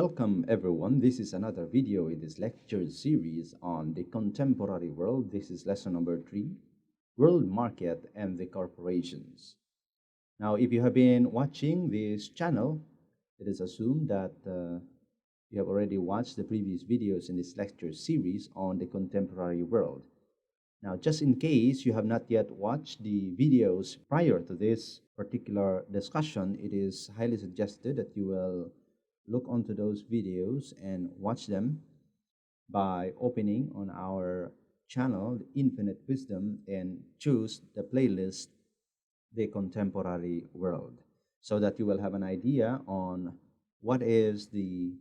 Welcome everyone. This is another video in this lecture series on the contemporary world. This is lesson number 3, World Market and the Corporations. Now, if you have been watching this channel, it is assumed that you have already watched the previous videos in this lecture series on the contemporary world. Now, just in case you have not yet watched the videos prior to this particular discussion, it is highly suggested that you will look onto those videos and watch them by opening on our channel, Infinite Wisdom, and choose the playlist, The Contemporary World, so that you will have an idea on what is the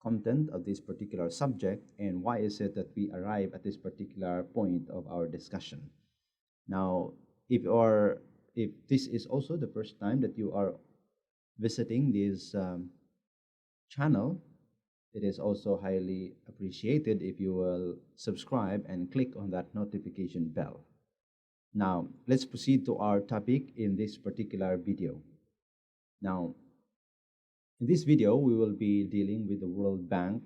content of this particular subject and why is it that we arrive at this particular point of our discussion. Now, if this is also the first time that you are visiting this channel, it is also highly appreciated if you will subscribe and click on that notification bell. Now, let's proceed to our topic in this particular video. Now, in this video, we will be dealing with the World Bank,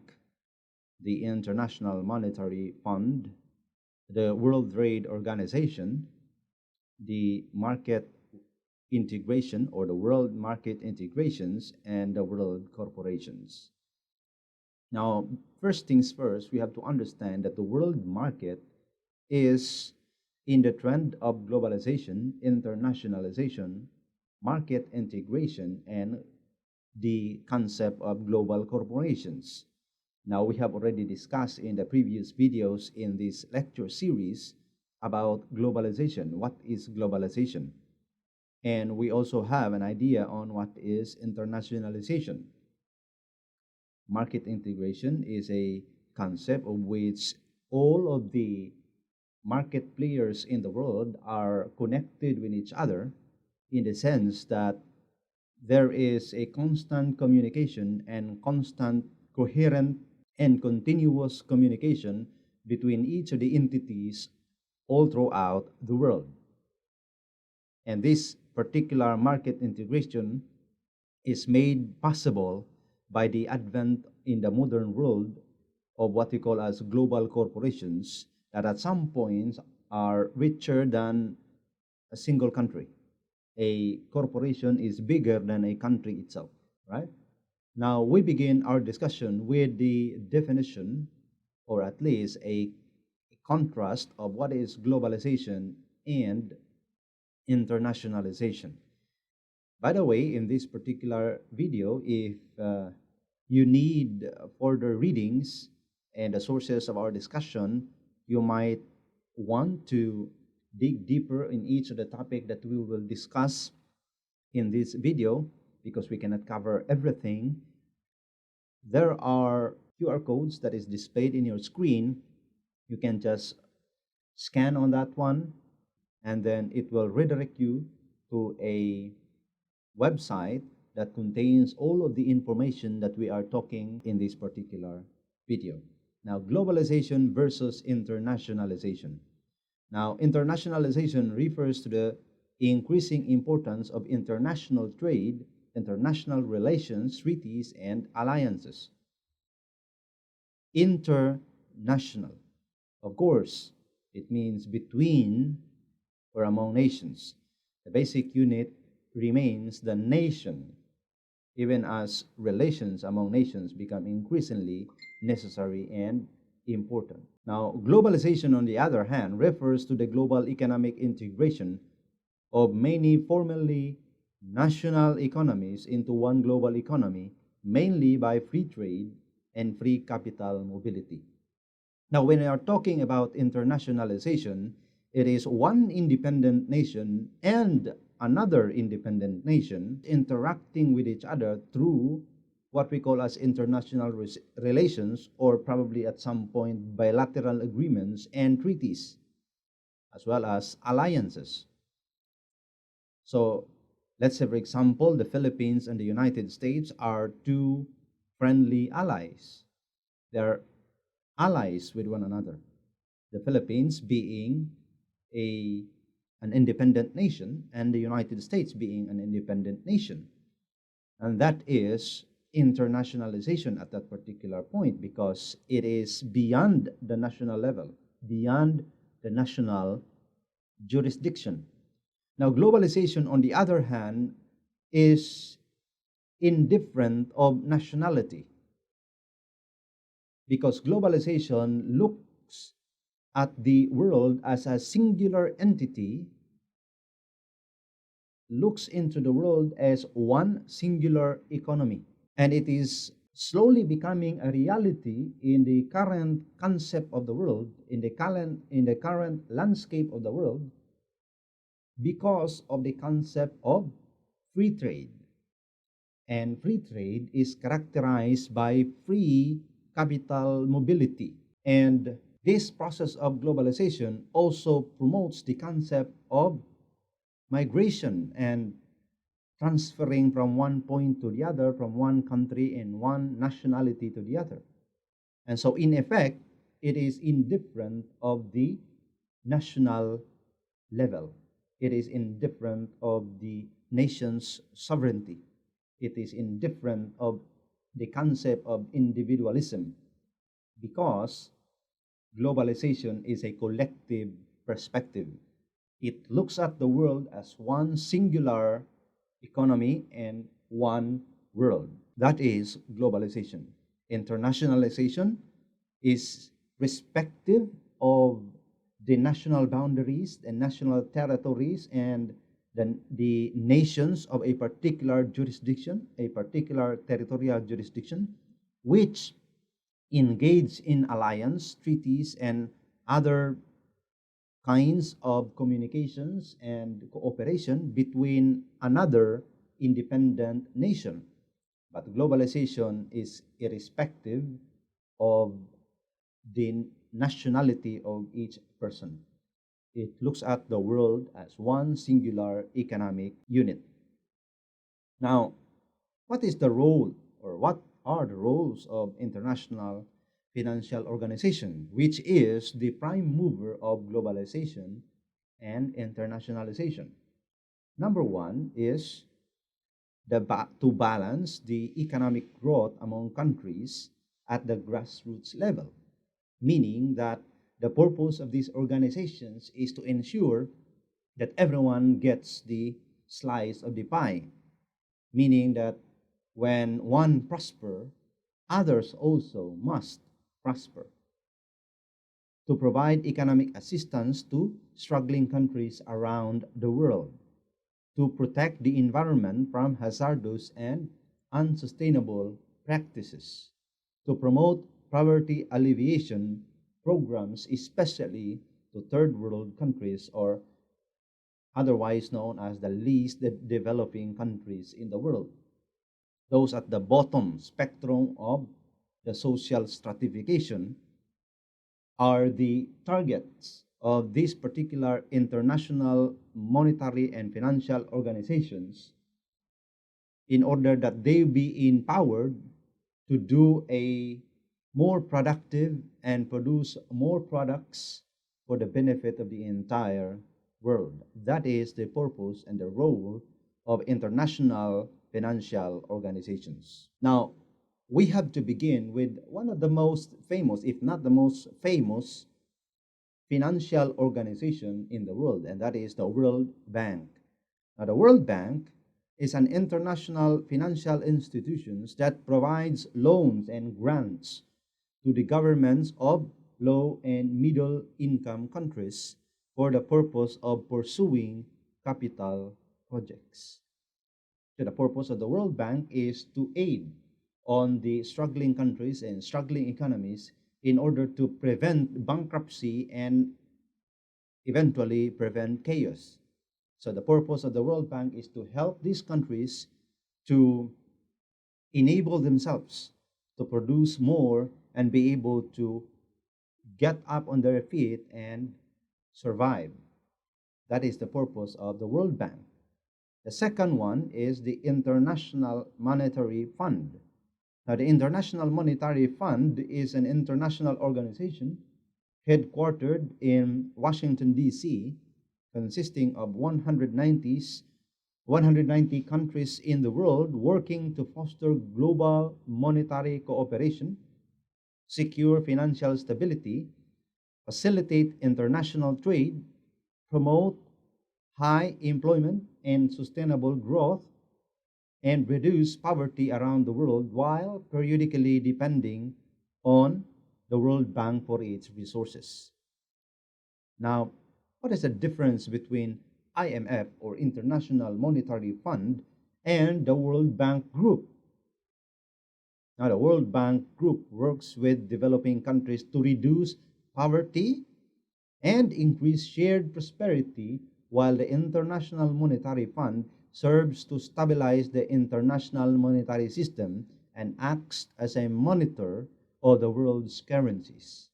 the International Monetary Fund, the World Trade Organization, the market integration or the world market integrations, and the world corporations. Now, first things first, we have to understand that the world market is in the trend of globalization, internationalization, market integration, and the concept of global corporations. Now, we have already discussed in the previous videos in this lecture series about globalization. What is globalization? And we also have an idea on what is internationalization. Market integration is a concept of which all of the market players in the world are connected with each other in the sense that there is a constant communication and constant, coherent, and continuous communication between each of the entities all throughout the world. And this particular market integration is made possible by the advent in the modern world of what we call as global corporations that at some points are richer than a single country. A corporation is bigger than a country itself, right? Now, we begin our discussion with the definition, or at least a contrast of what is globalization and internationalization. By the way, in this particular video, if you need further readings and the sources of our discussion, you might want to dig deeper in each of the topic that we will discuss in this video because we cannot cover everything. There are QR codes that is displayed in your screen. You can just scan on that one, and then it will redirect you to a website that contains all of the information that we are talking in this particular video. Now, globalization versus internationalization. Now, internationalization refers to the increasing importance of international trade, international relations, treaties, and alliances. International, of course, it means between or among nations. The basic unit remains the nation, even as relations among nations become increasingly necessary and important. Now, globalization, on the other hand, refers to the global economic integration of many formerly national economies into one global economy, mainly by free trade and free capital mobility. Now, when we are talking about internationalization, it is one independent nation and another independent nation interacting with each other through what we call as international relations, or probably at some point bilateral agreements and treaties, as well as alliances. So let's say, for example, the Philippines and the United States are two friendly allies. They're allies with one another. The Philippines being an independent nation and the United States being an independent nation. And that is internationalization at that particular point because it is beyond the national level, beyond the national jurisdiction. Now, globalization, on the other hand, is indifferent of nationality because globalization looks at the world as a singular entity, looks into the world as one singular economy. And it is slowly becoming a reality in the current concept of the world, in the current landscape of the world, because of the concept of free trade. And free trade is characterized by free capital mobility. And this process of globalization also promotes the concept of migration and transferring from one point to the other, from one country and one nationality to the other. And so, in effect, it is indifferent of the national level. It is indifferent of the nation's sovereignty. It is indifferent of the concept of individualism because globalization is a collective perspective. It looks at the world as one singular economy and one world. That is globalization. Internationalization is respective of the national boundaries and national territories and the nations of a particular jurisdiction, a particular territorial jurisdiction, which engage in alliance, treaties, and other kinds of communications and cooperation between another independent nation. But globalization is irrespective of the nationality of each person. It looks at the world as one singular economic unit. Now, what is the role or what are the roles of international financial organization, which is the prime mover of globalization and internationalization? Number one is to balance the economic growth among countries at the grassroots level, meaning that the purpose of these organizations is to ensure that everyone gets the slice of the pie, meaning that when one prosper, others also must prosper. To provide economic assistance to struggling countries around the world, to protect the environment from hazardous and unsustainable practices, to promote poverty alleviation programs, especially to third world countries or otherwise known as the least developing countries in the world, those at the bottom spectrum of the social stratification, are the targets of these particular international monetary and financial organizations in order that they be empowered to do a more productive and produce more products for the benefit of the entire world. That is the purpose and the role of international financial organizations. Now, we have to begin with one of the most famous, if not the most famous, financial organization in the world, and that is the World Bank. Now, the World Bank is an international financial institution that provides loans and grants to the governments of low and middle income countries for the purpose of pursuing capital projects. So the purpose of the World Bank is to aid on the struggling countries and struggling economies in order to prevent bankruptcy and eventually prevent chaos. So the purpose of the World Bank is to help these countries to enable themselves to produce more and be able to get up on their feet and survive. That is the purpose of the World Bank. The second one is the International Monetary Fund. Now, the International Monetary Fund is an international organization headquartered in Washington, D.C., consisting of 190 190 countries in the world working to foster global monetary cooperation, secure financial stability, facilitate international trade, promote high employment and sustainable growth, and reduce poverty around the world while periodically depending on the World Bank for its resources. Now, what is the difference between IMF or International Monetary Fund and the World Bank Group? Now, the World Bank Group works with developing countries to reduce poverty and increase shared prosperity, while the International Monetary Fund serves to stabilize the international monetary system and acts as a monitor of the world's currencies.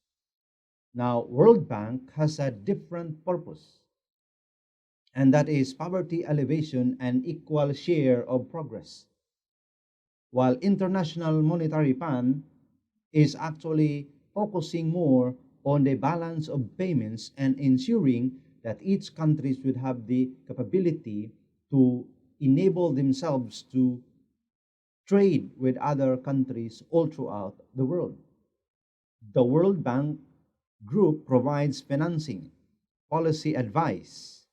Now, World Bank has a different purpose, and that is poverty alleviation and equal share of progress, while International Monetary Fund is actually focusing more on the balance of payments and ensuring that each country should have the capability to enable themselves to trade with other countries all throughout the world. The World Bank Group provides financing, policy advice,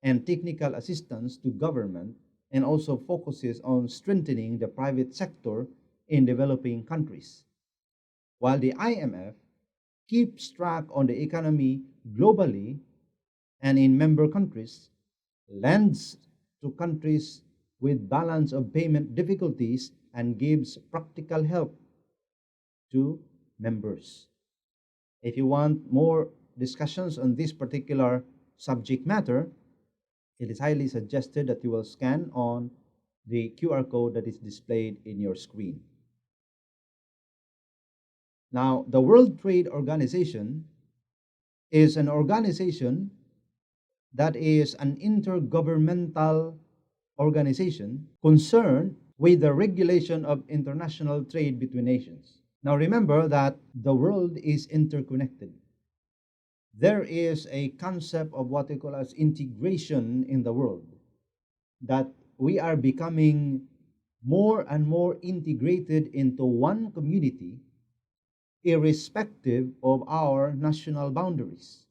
and technical assistance to government, and also focuses on strengthening the private sector in developing countries, while the IMF keeps track on the economy globally and in member countries, lends to countries with balance of payment difficulties, and gives practical help to members. If you want more discussions on this particular subject matter, it is highly suggested that you will scan on the QR code that is displayed in your screen. Now, the World Trade Organization is an organization that is an intergovernmental organization concerned with the regulation of international trade between nations. Now, remember that the world is interconnected. There is a concept of what we call as integration in the world, that we are becoming more and more integrated into one community, irrespective of our national boundaries.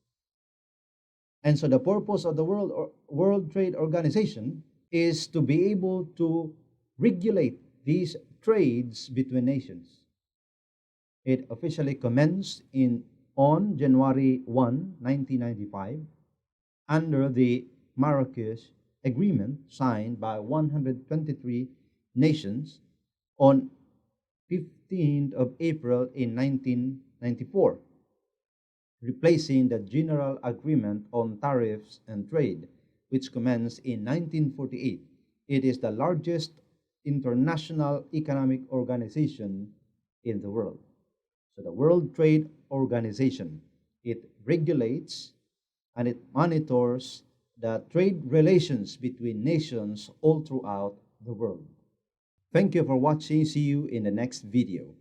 And so the purpose of the World Trade Organization is to be able to regulate these trades between nations. It officially commenced on January 1, 1995, under the Marrakesh Agreement signed by 123 nations on 15th of April in 1994, replacing the General Agreement on Tariffs and Trade, which commenced in 1948. It is the largest international economic organization in the world. So the World Trade Organization, it regulates and it monitors the trade relations between nations all throughout the world. Thank you for watching. See you in the next video.